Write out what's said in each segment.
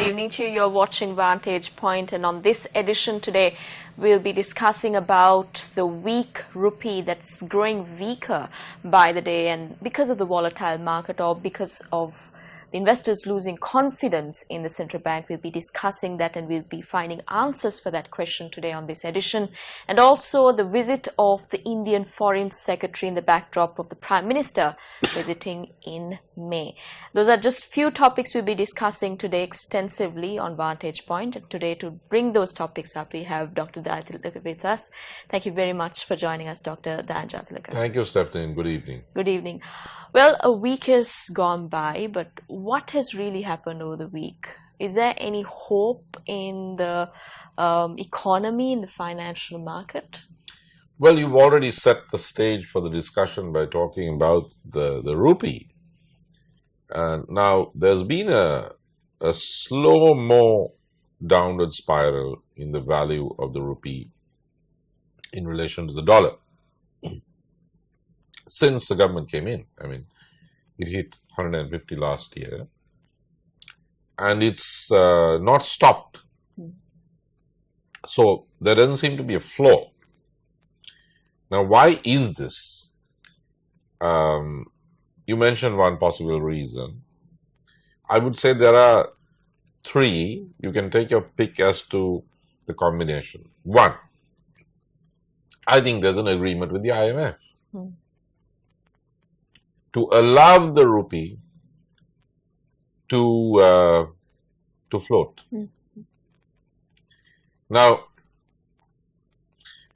evening to you. You're watching Vantage Point, and on this edition today, we'll be discussing about the weak rupee that's growing weaker by the day, and because of the volatile market or because of the investors losing confidence in the central bank. We'll be discussing that, and we'll be finding answers for that question today on this edition. And also the visit of the Indian Foreign Secretary in the backdrop of the Prime Minister visiting in May. Those are just few topics we'll be discussing today extensively on Vantage Point. And today, to bring those topics up, we have Dr. Dayathilaka with us. Thank you very much for joining us, Dr. Dayathilaka. Thank you, Stephanie. Good evening. Good evening. Well, a week has gone by, but what has really happened over the week? Is there any hope in the economy, in the financial market? Well, you've already set the stage for the discussion by talking about the rupee. Now, there's been a slow-mo downward spiral in the value of the rupee in relation to the dollar since the government came in. I mean, it hit 150 last year, and it's not stopped. So there doesn't seem to be a flow. Now, why is this? You mentioned one possible reason. I would say there are three. You can take your pick as to the combination. One, I think there's an agreement with the IMF to allow the rupee to float. Now,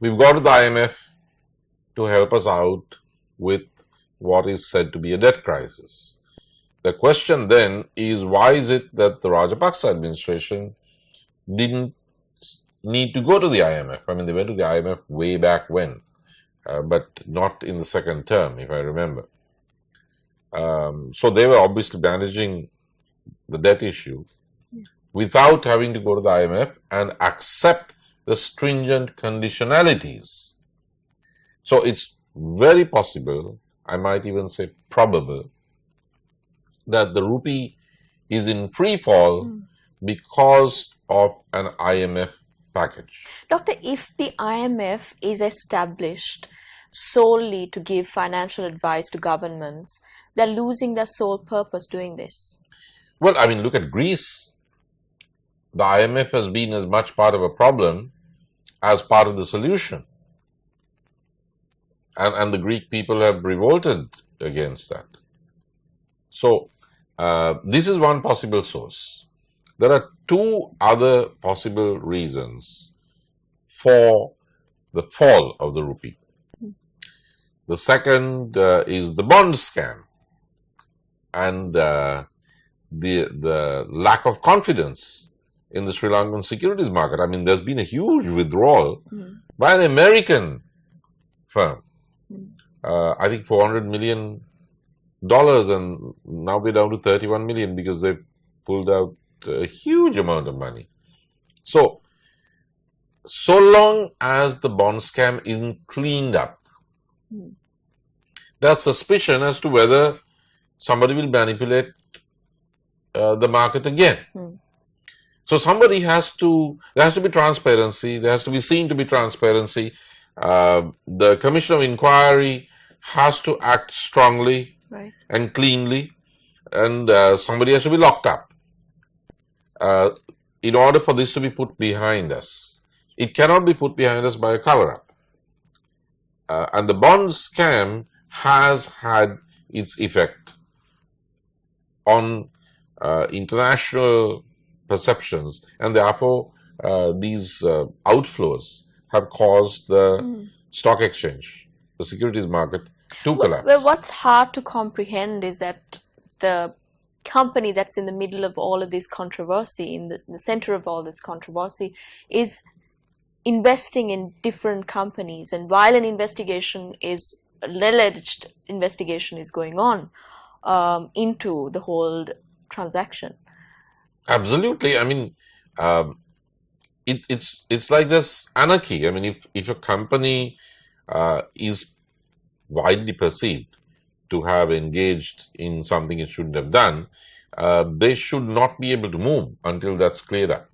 we've got to the IMF to help us out with what is said to be a debt crisis. The question then is, why is it that the Rajapaksa administration didn't need to go to the IMF? I mean, they went to the IMF way back when, but not in the second term, if I remember. So they were obviously managing the debt issue without having to go to the IMF and accept the stringent conditionalities. So it's very possible, I might even say probable, that the rupee is in free fall because of an IMF package. Doctor, if the IMF is established solely to give financial advice to governments, they're losing their sole purpose doing this. Well, I mean, look at Greece. The IMF has been as much part of a problem as part of the solution. And the Greek people have revolted against that. So, this is one possible source. There are two other possible reasons for the fall of the rupee. The second is the bond scam and the lack of confidence in the Sri Lankan securities market. I mean, there's been a huge withdrawal by an American firm. I think $400 million, and now we're down to 31 million because they've pulled out a huge amount of money. So long as the bond scam isn't cleaned up, there's suspicion as to whether somebody will manipulate the market again. So there has to be transparency, there has to be seen to be transparency. The Commission of Inquiry has to act strongly and cleanly, and somebody has to be locked up in order for this to be put behind us. It cannot be put behind us by a cover-up. And the bond scam has had its effect on international perceptions, and therefore these outflows have caused the stock exchange, the securities market, to collapse. Well, what's hard to comprehend is that the company that's in the middle of all of this controversy, in the center of all this controversy, is investing in different companies, and while an alleged investigation is going on into the whole transaction. Absolutely. I mean, it's like this anarchy. I mean, if a company is widely perceived to have engaged in something it shouldn't have done, they should not be able to move until that's cleared up.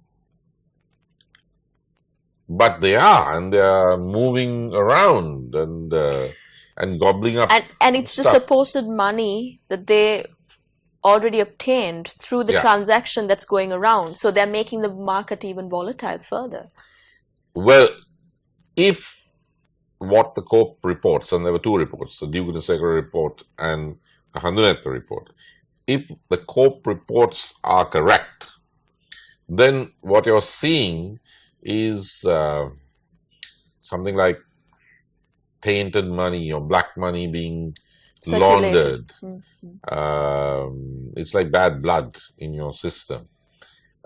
But they are, and they are moving around and gobbling up. And it's stuff. the supposed money that they already obtained through the transaction that's going around. So they're making the market even volatile further. Well, if what the COPE reports, and there were two reports, the Dugunasekara report and the Handunetta report, if the COPE reports are correct, then what you're seeing is something like tainted money or black money being laundered. It's like bad blood in your system.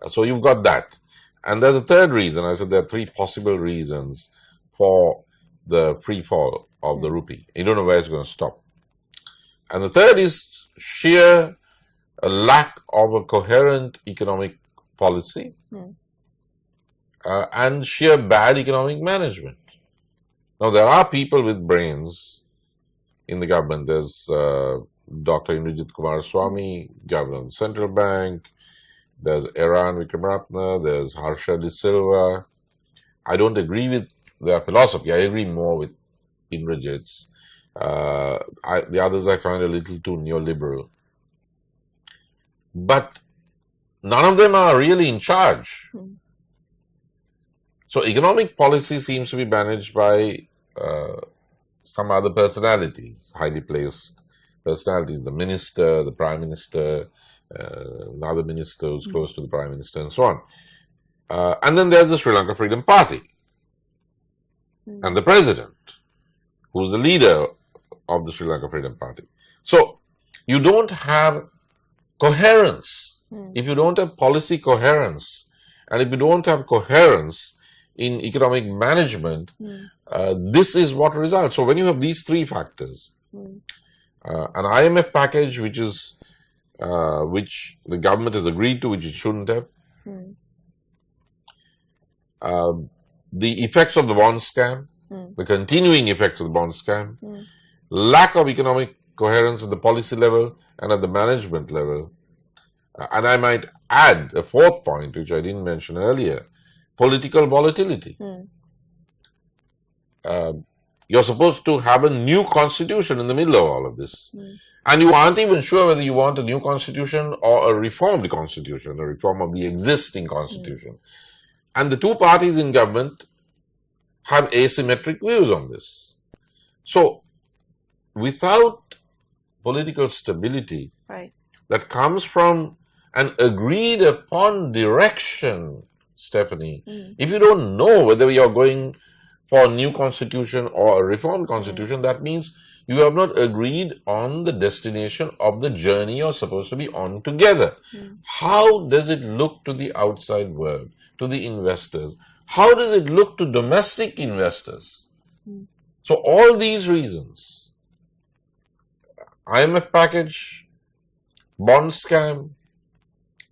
So you've got that. And there's a third reason. I said there are three possible reasons for the free fall of the rupee. You don't know where it's going to stop. And the third is sheer lack of a coherent economic policy and sheer bad economic management. Now, there are people with brains in the government. There's Dr. Indrajit Kumaraswamy, governor of the central bank. There's Eran Wickramaratne. There's Harsha De Silva. I don't agree with their philosophy. I agree more with Indrajit's. The others I find a little too neoliberal. But none of them are really in charge. So economic policy seems to be managed by some other personalities, highly placed personalities, the minister, the prime minister, another minister who's close to the prime minister, and so on. And then there's the Sri Lanka Freedom Party and the president, who's the leader of the Sri Lanka Freedom Party. So you don't have coherence. If you don't have policy coherence, and if you don't have coherence in economic management, this is what results. So when you have these three factors, an IMF package which the government has agreed to, which it shouldn't have, the effects of the bond scam, the continuing effects of the bond scam, lack of economic coherence at the policy level and at the management level, and I might add a fourth point, which I didn't mention earlier, political volatility. You're supposed to have a new constitution in the middle of all of this. And you aren't even sure whether you want a new constitution or a reformed constitution, a reform of the existing constitution. And the two parties in government have asymmetric views on this. So, without political stability that comes from an agreed upon direction, Stephanie, if you don't know whether you're going for a new constitution or a reformed constitution, that means you have not agreed on the destination of the journey you're supposed to be on together. How does it look to the outside world, to the investors? How does it look to domestic investors? So all these reasons, IMF package, bond scam,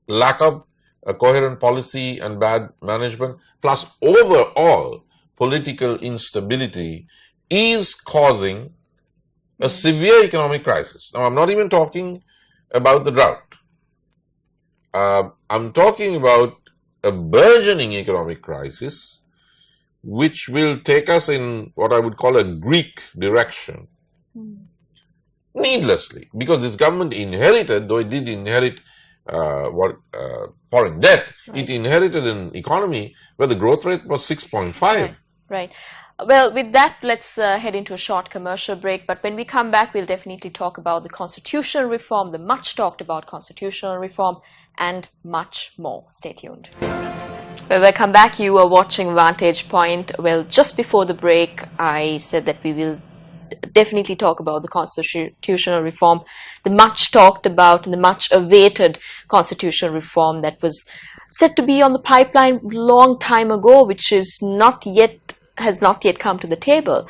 lack of a coherent policy and bad management, plus overall political instability is causing a severe economic crisis. Now, I'm not even talking about the drought. I'm talking about a burgeoning economic crisis which will take us in what I would call a Greek direction. Needlessly, because this government inherited, though it did inherit foreign debt, it inherited an economy where the growth rate was 6.5. Right. Well, with that, let's head into a short commercial break. But when we come back, we'll definitely talk about the constitutional reform, the much talked about constitutional reform, and much more. Stay tuned. Well, welcome back. You are watching Vantage Point. Well, just before the break, I said that we will definitely talk about the constitutional reform, the much talked about and the much awaited constitutional reform that was said to be on the pipeline long time ago, which is has not yet come to the table.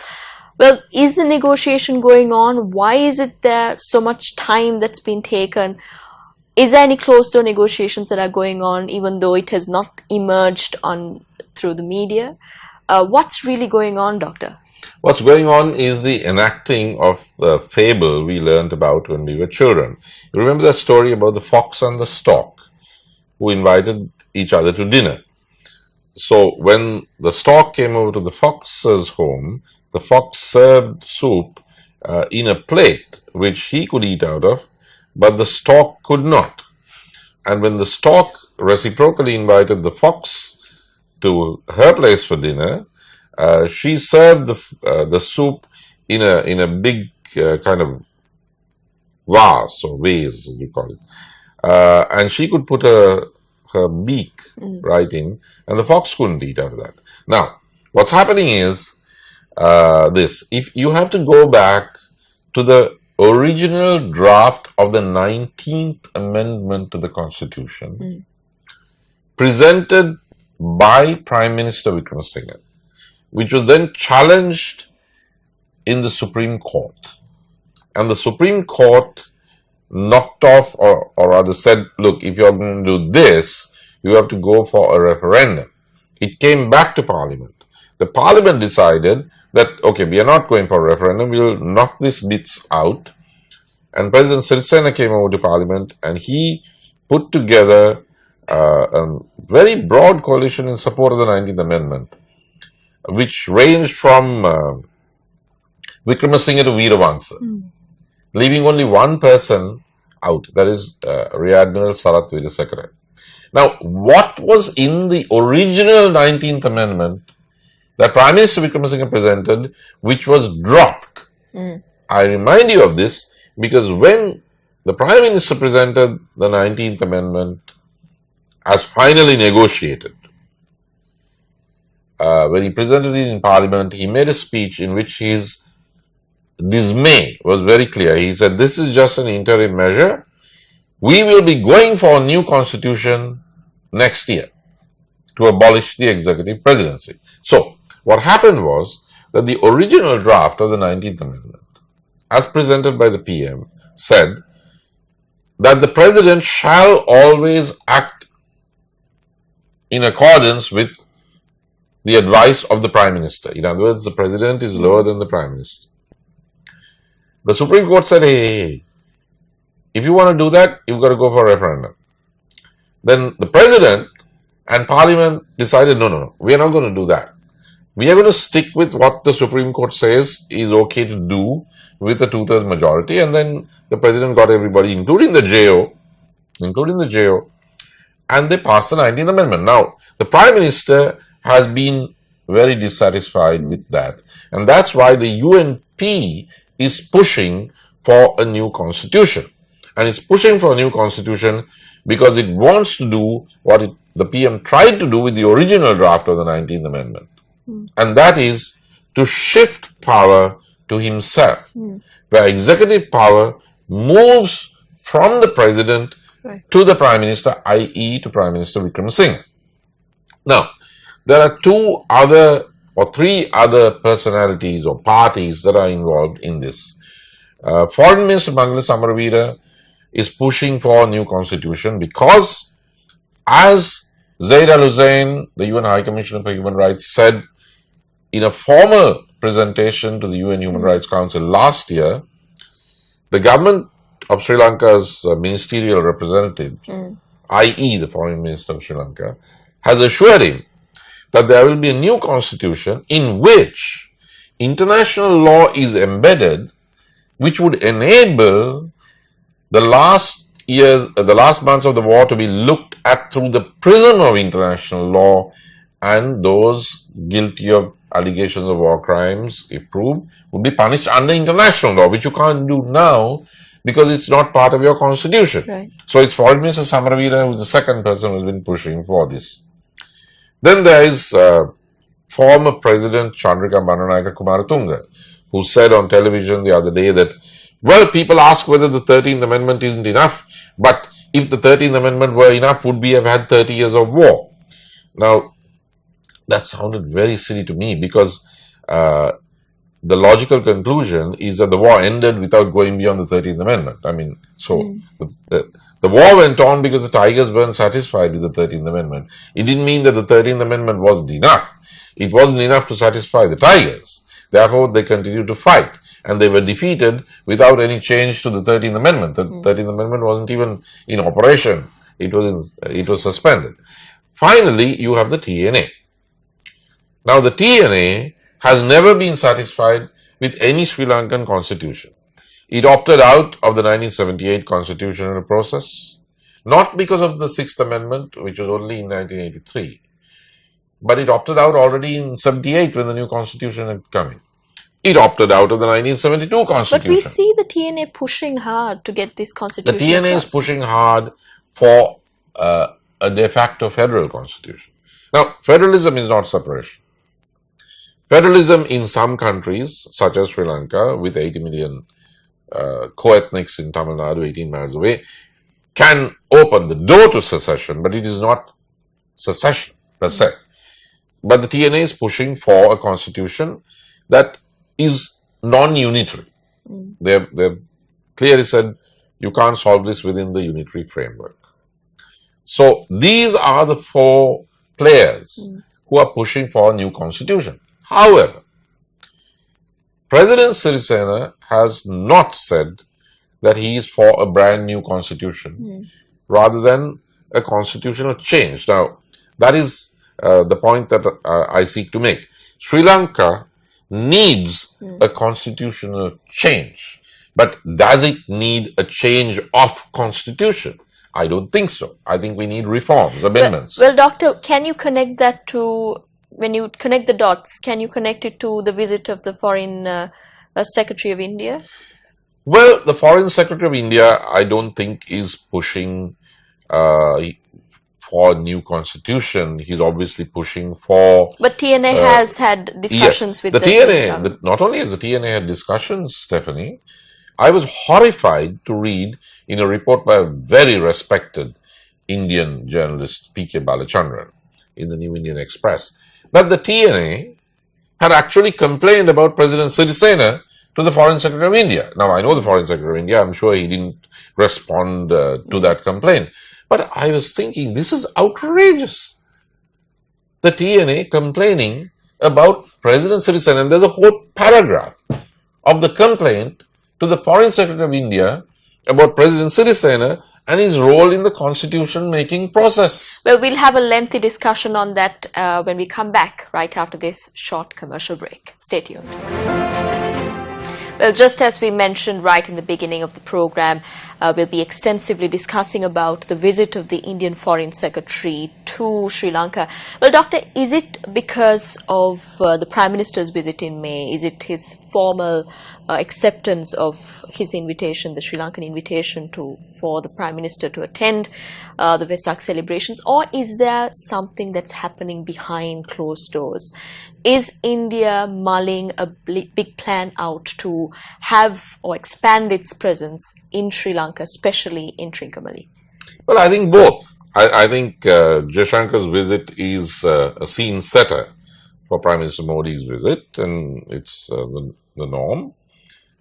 Well, is the negotiation going on? Why is it there so much time that's been taken? Is there any closed-door negotiations that are going on, even though it has not emerged through the media? What's really going on, Doctor? what's going on is the enacting of the fable we learned about when we were children. You remember the story about the fox and the stork who invited each other to dinner. So when the stork came over to the fox's home, the fox served soup in a plate which he could eat out of, but the stork could not. And when the stork reciprocally invited the fox to her place for dinner, she served the soup in a big kind of vase or vase, as we call it, and she could put her beak right in, and the fox couldn't eat out of that. Now, what's happening is this: if you have to go back to the original draft of the 19th Amendment to the Constitution, presented by Prime Minister Wickremesinghe, which was then challenged in the Supreme Court. And the Supreme Court knocked off, or rather said, look, if you're going to do this, you have to go for a referendum. It came back to Parliament. The Parliament decided that, okay, we are not going for a referendum, we will knock these bits out. And President Sirisena came over to Parliament and he put together a very broad coalition in support of the 19th Amendment, which ranged from Wickremesinghe to Veeravangsha, leaving only one person out, that is Rear Admiral Sarath Weerasekara. Now, what was in the original 19th Amendment that Prime Minister Wickremesinghe presented, which was dropped? I remind you of this because when the Prime Minister presented the 19th Amendment as finally negotiated, when he presented it in Parliament, he made a speech in which his dismay was very clear. He said, this is just an interim measure. We will be going for a new constitution next year to abolish the executive presidency. So, what happened was that the original draft of the 19th Amendment, as presented by the PM, said that the President shall always act in accordance with the advice of the Prime Minister. In other words, the President is lower than the Prime Minister. The Supreme Court said, hey, if you want to do that, you've got to go for a referendum. Then the President and Parliament decided, no, we are not going to do that. We are going to stick with what the Supreme Court says is okay to do with a 2/3 majority. And then the President got everybody, including the JO, and they passed the 19th Amendment. Now, the Prime Minister has been very dissatisfied with that. And that's why the UNP is pushing for a new constitution. And it's pushing for a new constitution because it wants to do what the PM tried to do with the original draft of the 19th Amendment. And that is to shift power to himself, where executive power moves from the President to the Prime Minister, i.e. to Prime Minister Wickremesinghe. Now, there are three other personalities or parties that are involved in this. Foreign Minister Mangala Samaraweera is pushing for a new constitution because, as Zaid Al Hussain, the UN High Commissioner for Human Rights, said in a formal presentation to the UN Human Rights Council last year, the government of Sri Lanka's ministerial representative, i.e. the Foreign Minister of Sri Lanka, has assured him that there will be a new constitution in which international law is embedded, which would enable the last months of the war to be looked at through the prism of international law, and those guilty of allegations of war crimes, if proved, would be punished under international law, which you can't do now because it's not part of your constitution. Right. So it's Foreign Minister Samaraweera who is the second person who has been pushing for this. Then there is former President Chandrika Bandanayake Kumaratunga, who said on television the other day that, well, people ask whether the 13th Amendment isn't enough, but if the 13th Amendment were enough, would we have had 30 years of war? Now, that sounded very silly to me because the logical conclusion is that the war ended without going beyond the 13th Amendment. I mean, so the war went on because the Tigers weren't satisfied with the 13th Amendment. It didn't mean that the 13th Amendment wasn't enough. It wasn't enough to satisfy the Tigers. Therefore, they continued to fight, and they were defeated without any change to the 13th Amendment. The 13th Amendment wasn't even in operation. It was suspended. Finally, you have the TNA. Now, the TNA has never been satisfied with any Sri Lankan constitution. It opted out of the 1978 constitutional process, not because of the 6th Amendment, which was only in 1983, but it opted out already in 78 when the new constitution had come in. It opted out of the 1972 constitution. But we see the TNA pushing hard to get this constitution The TNA across. is pushing hard for a de facto federal constitution. Now, federalism is not separation. Federalism in some countries, such as Sri Lanka, with 80 million co-ethnics in Tamil Nadu, 18 miles away, can open the door to secession, but it is not secession per se. But the TNA is pushing for a constitution that is non-unitary. They've clearly said you can't solve this within the unitary framework. So these are the four players who are pushing for a new constitution. However, President Sirisena has not said that he is for a brand new constitution rather than a constitutional change. Now, that is the point that I seek to make. Sri Lanka needs a constitutional change, but does it need a change of constitution? I don't think so. I think we need reforms, amendments. Well, Doctor, can you connect that to, when you connect the dots, can you connect it to the visit of the Foreign Secretary of India? Well, the Foreign Secretary of India, I don't think is pushing for a new constitution. He's obviously pushing for... But TNA has had discussions with the TNA. Not only has the TNA had discussions, Stephanie, I was horrified to read in a report by a very respected Indian journalist, P.K. Balachandran, in the New Indian Express, that the TNA had actually complained about President Sirisena to the Foreign Secretary of India. Now, I know the Foreign Secretary of India. I'm sure he didn't respond to that complaint. But I was thinking, this is outrageous. The TNA complaining about President Sirisena, and there's a whole paragraph of the complaint to the Foreign Secretary of India about President Sirisena and his role in the constitution-making process. Well, we'll have a lengthy discussion on that when we come back right after this short commercial break. Stay tuned. Well, just as we mentioned right in the beginning of the program, we'll be extensively discussing about the visit of the Indian Foreign Secretary to Sri Lanka. Well, Doctor, is it because of the Prime Minister's visit in May? Is it his formal acceptance of his invitation, the Sri Lankan invitation for the Prime Minister to attend the Vesak celebrations? Or is there something that's happening behind closed doors? Is India mulling a big plan out to have or expand its presence in Sri Lanka, especially in Trincomalee? Well, I think both. I think Jaishankar's visit is a scene setter for Prime Minister Modi's visit, and it's the norm.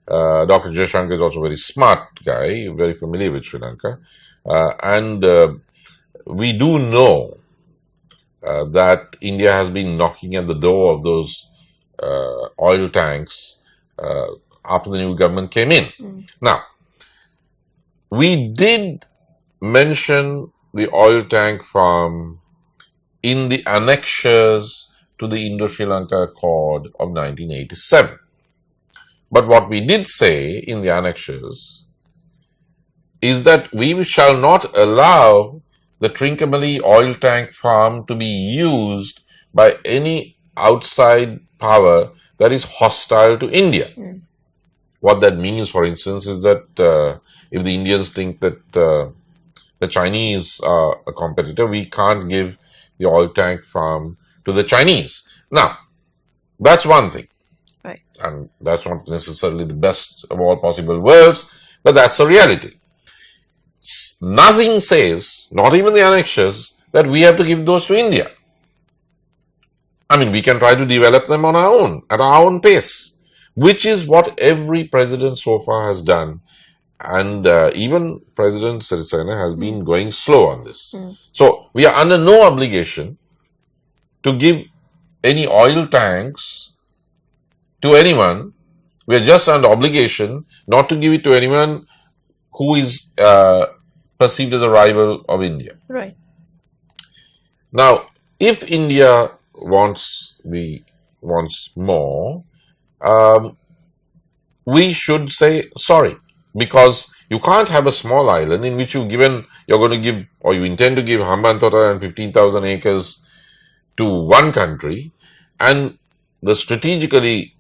Dr. Jaishankar is also a very smart guy, very familiar with Sri Lanka, and we do know that India has been knocking at the door of those oil tanks after the new government came in. Now, we did mention the oil tank farm in the annexures to the Indo-Sri Lanka Accord of 1987. But what we did say in the annexures is that we shall not allow the Trincomalee oil tank farm to be used by any outside power that is hostile to India. What that means, for instance, is that if the Indians think that the Chinese are a competitor, we can't give the oil tank farm to the Chinese. Now, that's one thing. Right. And that's not necessarily the best of all possible worlds, but that's a reality. Nothing says, not even the annexures, that we have to give those to India. I mean, we can try to develop them on our own, at our own pace, which is what every president so far has done. And even President Sirisena has been going slow on this. So, we are under no obligation to give any oil tanks to anyone. We are just under obligation not to give it to anyone who is perceived as a rival of India. Right. Now, if India wants more, we should say sorry, because you can't have a small island in which you intend to give Hambantota and 15,000 acres to one country, and the strategically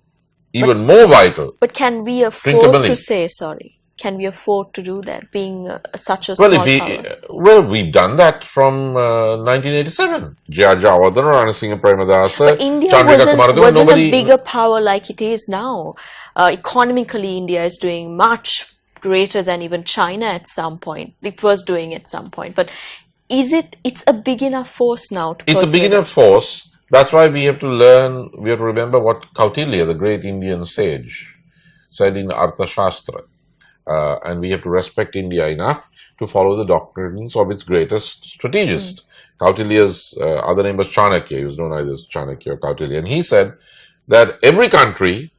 even more vital. But can we afford to say sorry? Can we afford to do that, being such a small power? Well, we've done that from 1987. Jayawardena, Ranasinghe Premadasa, but India wasn't a bigger power like it is now. Economically, India is doing much greater than even China at some point. It was doing at some point. But it's a big enough force now to It's a big enough force. That's why we have to remember what Kautilya, the great Indian sage, said in Arthashastra. And we have to respect India enough to follow the doctrines of its greatest strategist. Kautilya's other name was Chanakya. He was known either as Chanakya or Kautilya. And he said that every country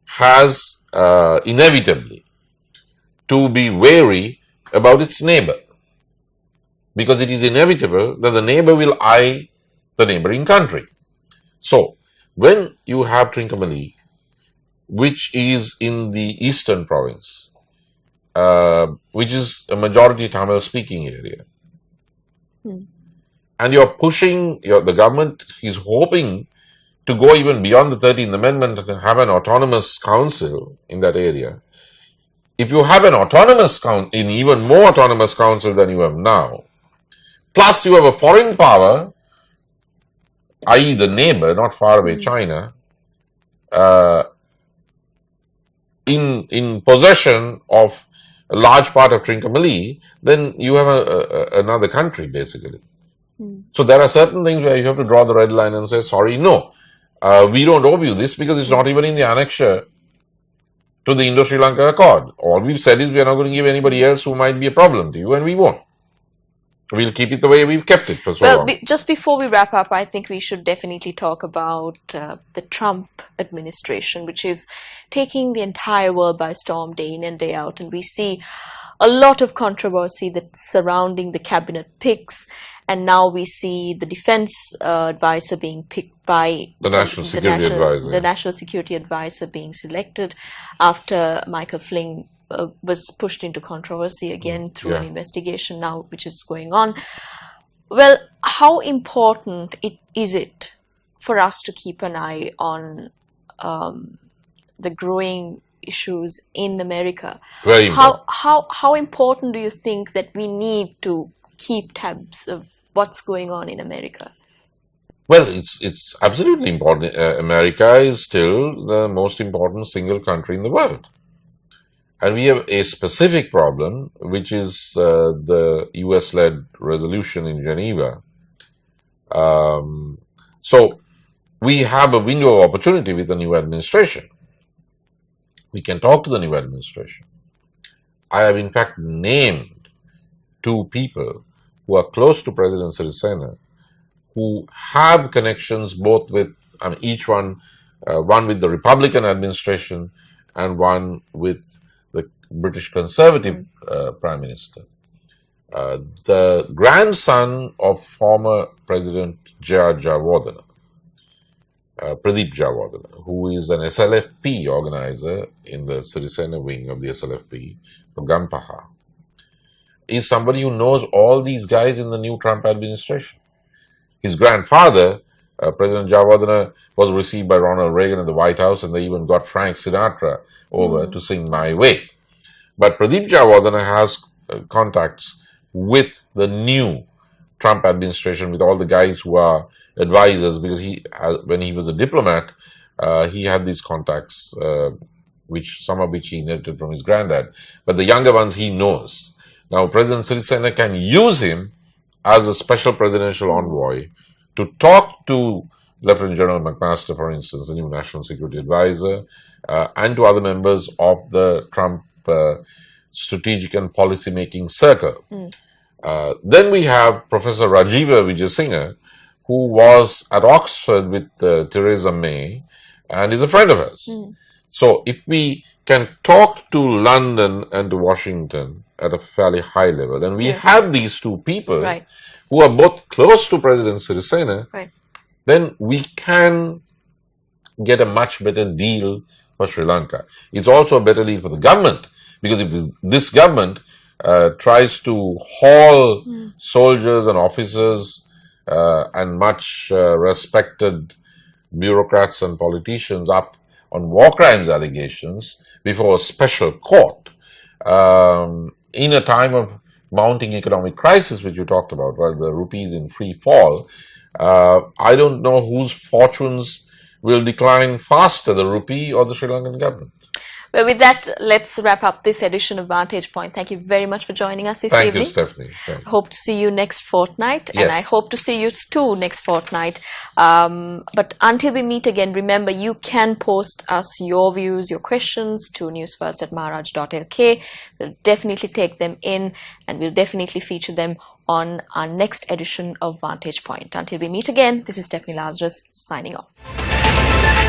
has inevitably to be wary about its neighbor, because it is inevitable that the neighbor will eye the neighboring country. So, when you have Trincomalee, which is in the eastern province, which is a majority Tamil speaking area, and you're pushing, the government is hoping to go even beyond the 13th Amendment and have an autonomous council in that area. If you have an autonomous council, in even more autonomous council than you have now, plus you have a foreign power, i.e. the neighbor, not far away, China, in possession of a large part of Trincomalee, then you have another country, basically. So there are certain things where you have to draw the red line and say, sorry, no, we don't owe you this because it's not even in the annexure to the Indo-Sri Lanka Accord. All we've said is we are not going to give anybody else who might be a problem to you, and we won't. We'll keep it the way we've kept it for so long. Just before we wrap up, I think we should definitely talk about the Trump administration, which is taking the entire world by storm day in and day out. And we see a lot of controversy that's surrounding the cabinet picks. And now we see the defense advisor being picked by the National Security Advisor. The National Security Advisor being selected after Michael Flynn was pushed into controversy again through an investigation now which is going on. Well, how important is it for us to keep an eye on the growing issues in America? Very important. How important do you think that we need to keep tabs of what's going on in America? Well, it's absolutely important. America is still the most important single country in the world. And we have a specific problem, which is the US-led resolution in Geneva. So we have a window of opportunity with the new administration. We can talk to the new administration. I have in fact named two people who are close to President Sirisena, who have connections both with, each one with the Republican administration and one with the British Conservative Prime Minister. The grandson of former President Jayawardena, Pradeep Jayawardena, who is an SLFP organizer in the Sirisena wing of the SLFP, for Gampaha, is somebody who knows all these guys in the new Trump administration. His grandfather, President Jayawardena, was received by Ronald Reagan in the White House, and they even got Frank Sinatra over to sing My Way. But Pradeep Jayawardena has contacts with the new Trump administration, with all the guys who are advisors, because when he was a diplomat, he had these contacts, some of which he inherited from his granddad. But the younger ones he knows. Now, President Sirisena can use him as a special presidential envoy to talk to Lieutenant General McMaster, for instance, the new National Security Advisor, and to other members of the Trump strategic and policy-making circle. Then we have Professor Rajiva Vijayasinghe, who was at Oxford with Theresa May and is a friend of ours. So if we can talk to London and to Washington at a fairly high level, and we have these two people who are both close to President Sirisena, then we can get a much better deal for Sri Lanka. It's also a better deal for the government, because if this government tries to haul soldiers and officers and much respected bureaucrats and politicians up on war crimes allegations before a special court in a time of mounting economic crisis, which you talked about, while the rupee is in free fall, I don't know whose fortunes will decline faster, the rupee or the Sri Lankan government. Well, with that, let's wrap up this edition of Vantage Point. Thank you very much for joining us this evening. Thank you, Stephanie. Thank you. Hope to see you next fortnight, and I hope to see you too next fortnight. But until we meet again, remember, you can post us your views, your questions to Newsfirst.lk. We'll definitely take them in, and we'll definitely feature them on our next edition of Vantage Point. Until we meet again, this is Stephanie Lazarus signing off.